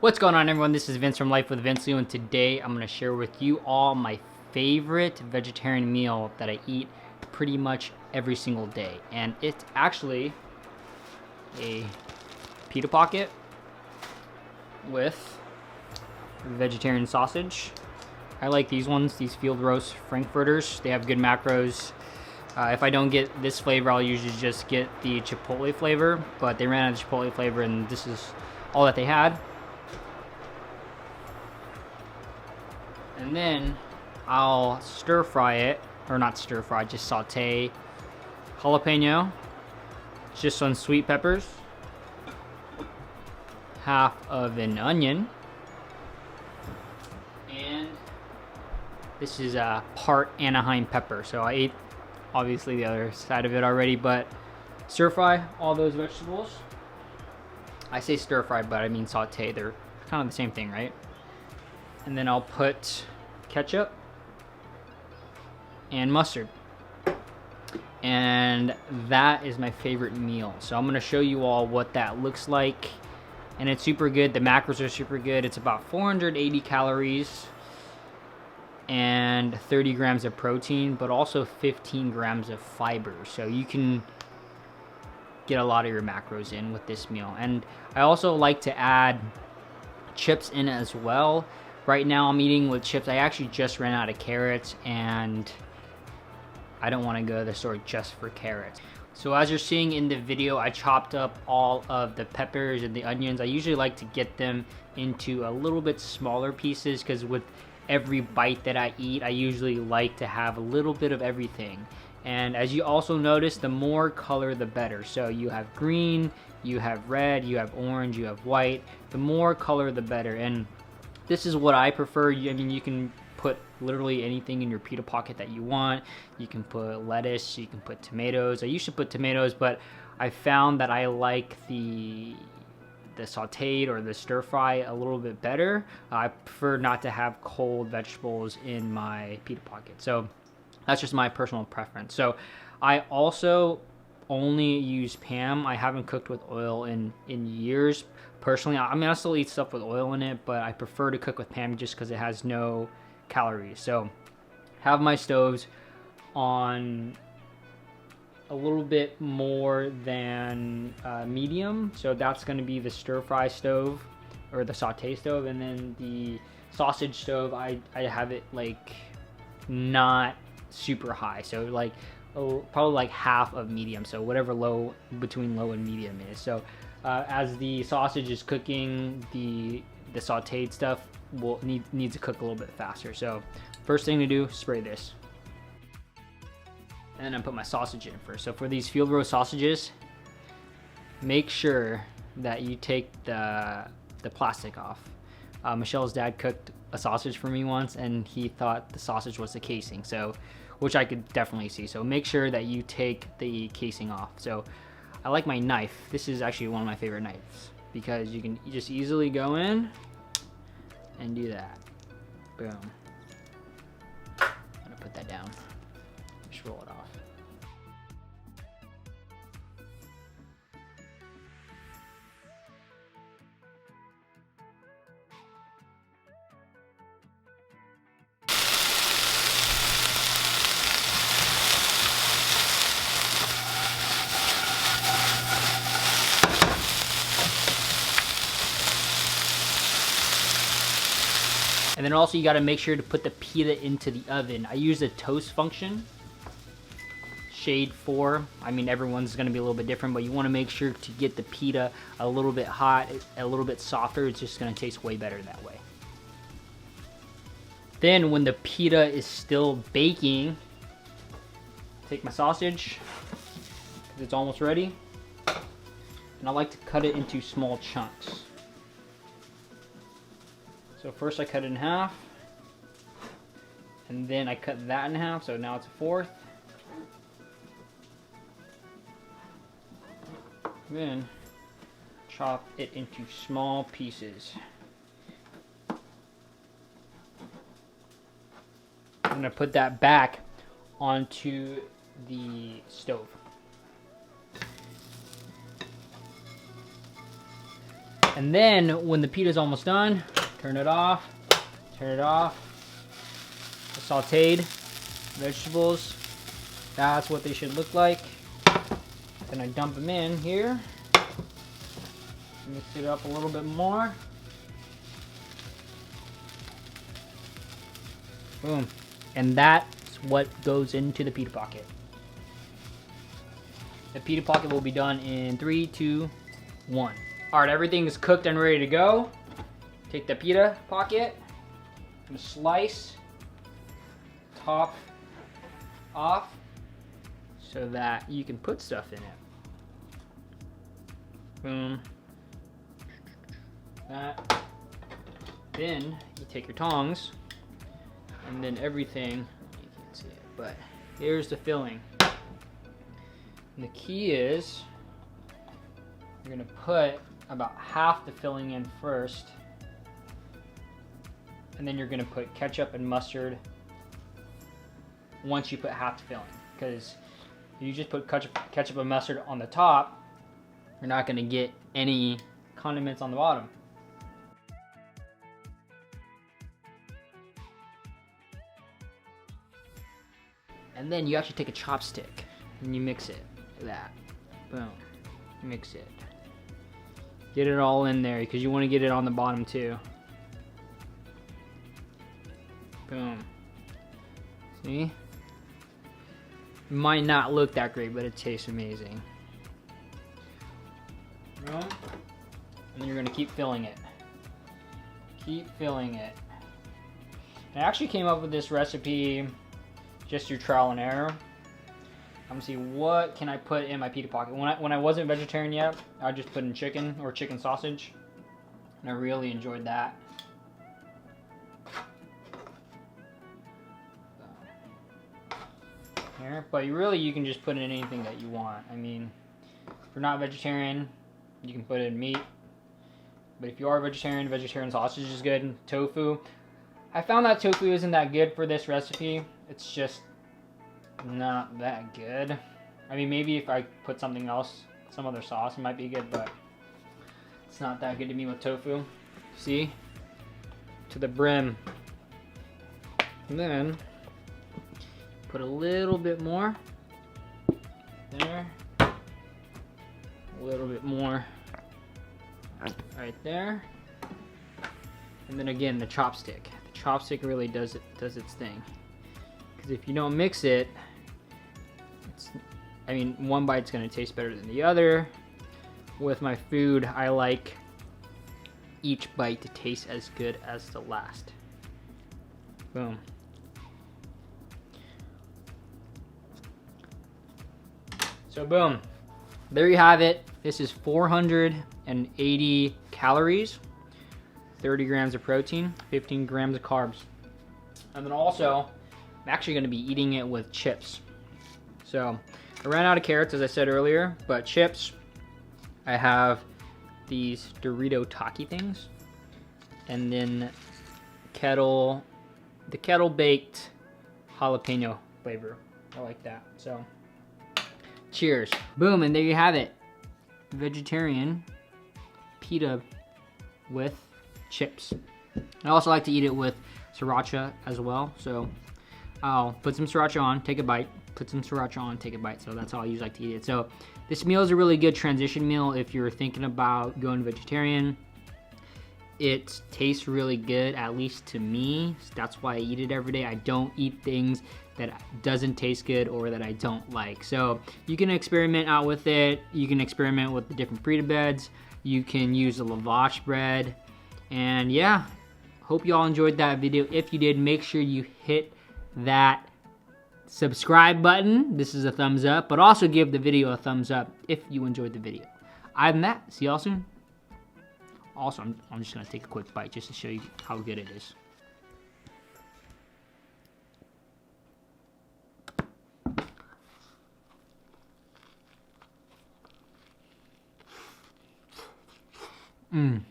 What's going on, everyone? This is Vince from Life with Vince Luu, and today I'm going to share with you all my favorite vegetarian meal that I eat pretty much every single day. And it's actually a pita pocket with vegetarian sausage. I like these ones, these field roast frankfurters. They have good macros. If I don't get this flavor, I'll usually just get the chipotle flavor, but they ran out of chipotle flavor and this is all that they had. And then I'll stir fry it, or not stir fry, just saute jalapeno, just some sweet peppers, half of an onion, and this is a part Anaheim pepper. So I ate obviously the other side of it already, but stir fry all those vegetables. I say stir fry, but I mean saute. They're kind of the same thing, right? And then I'll put ketchup and mustard. And that is my favorite meal. So I'm going to show you all what that looks like. And it's super good. The macros are super good. It's about 480 calories and 30 grams of protein, but also 15 grams of fiber. So you can get a lot of your macros in with this meal. And I also like to add chips in as well. Right now I'm eating with chips. I actually just ran out of carrots and I don't want to go to the store just for carrots. So as you're seeing in the video, I chopped up all of the peppers and the onions. I usually like to get them into a little bit smaller pieces because with every bite that I eat, I usually like to have a little bit of everything. And as you also notice, the more color the better. So you have green, you have red, you have orange, you have white. The more color the better. And this is what I prefer. I mean, you can put literally anything in your pita pocket that you want. You can put lettuce, you can put tomatoes. I used to put tomatoes, but I found that I like the sauteed or the stir fry a little bit better. I prefer not to have cold vegetables in my pita pocket. So that's just my personal preference. So I also only use Pam. I haven't cooked with oil in years. Personally, I mean, I still eat stuff with oil in it, but I prefer to cook with Pam just because it has no calories. So have my stoves on a little bit more than medium. So that's going to be the stir fry stove or the saute stove. And then the sausage stove, I have it like not super high. So like probably like half of medium. So whatever low, between low and medium is. So as the sausage is cooking, the sauteed stuff needs to cook a little bit faster. So first thing to do, spray this. And then I put my sausage in first. So for these field roast sausages, make sure that you take the plastic off. Michelle's dad cooked a sausage for me once and he thought the sausage was the casing, so which I could definitely see. So make sure that you take the casing off. So I like my knife. This is actually one of my favorite knives because you can just easily go in and do that. Boom. I'm gonna put that down. Just roll it off. And then also you got to make sure to put the pita into the oven. I use the toast function, shade 4. I mean, everyone's going to be a little bit different, but you want to make sure to get the pita a little bit hot, a little bit softer. It's just going to taste way better that way. Then when the pita is still baking, take my sausage, because it's almost ready, and I like to cut it into small chunks. So first I cut it in half, and then I cut that in half, so now it's a fourth. Then chop it into small pieces. I'm gonna put that back onto the stove. And then when the pita's almost done, turn it off, turn it off. The sauteed vegetables, that's what they should look like. Then I dump them in here, mix it up a little bit more. Boom. And that's what goes into the pita pocket. The pita pocket will be done in 3, 2, 1. All right, everything is cooked and ready to go. Take the pita pocket and slice top off so that you can put stuff in it. Boom. That. Then you take your tongs and then everything, you can't see it, but here's the filling. And the key is you're gonna put about half the filling in first, and then you're gonna put ketchup and mustard once you put half the filling. Because if you just put ketchup and mustard on the top, you're not gonna get any condiments on the bottom. And then you actually take a chopstick and you mix it like that. Boom. Mix it. Get it all in there because you want to get it on the bottom too. Boom. See? It might not look that great, but it tastes amazing. Boom. And then you're going to keep filling it. Keep filling it. I actually came up with this recipe just through trial and error. I'm gonna see what can I put in my pita pocket. When I wasn't vegetarian yet, I just put in chicken or chicken sausage, and I really enjoyed that. Here, but you can just put in anything that you want. I mean, if you're not vegetarian, you can put in meat. But if you are vegetarian, vegetarian sausage is good. Tofu. I found that tofu isn't that good for this recipe. It's just not that good. I mean, maybe if I put something else, some other sauce, it might be good, but it's not that good to me with tofu. See? To the brim. And then put a little bit more there. A little bit more right there. And then again, the chopstick. The chopstick really does its thing. Because if you don't mix it, I mean, one bite's gonna taste better than the other. With my food, I like each bite to taste as good as the last. Boom. So boom, there you have it. This is 480 calories, 30 grams of protein, 15 grams of carbs. And then also, I'm actually gonna be eating it with chips. So I ran out of carrots, as I said earlier, but chips, I have these Dorito Taki things, and then the kettle baked jalapeno flavor. I like that. So cheers. Boom, and there you have it. Vegetarian pita with chips. I also like to eat it with sriracha as well. So I'll put some sriracha on, take a bite, put some sriracha on, take a bite. So that's how I usually like to eat it. So this meal is a really good transition meal if you're thinking about going vegetarian. It tastes really good, at least to me. That's why I eat it every day. I don't eat things that doesn't taste good or that I don't like. So you can experiment out with it. You can experiment with the different pita beds. You can use the lavash bread. And yeah, hope you all enjoyed that video. If you did, make sure you hit that subscribe button. This is a thumbs up, but also give the video a thumbs up if you enjoyed the video. Other than that, see y'all soon. Also, I'm just gonna take a quick bite just to show you how good it is. Mmm.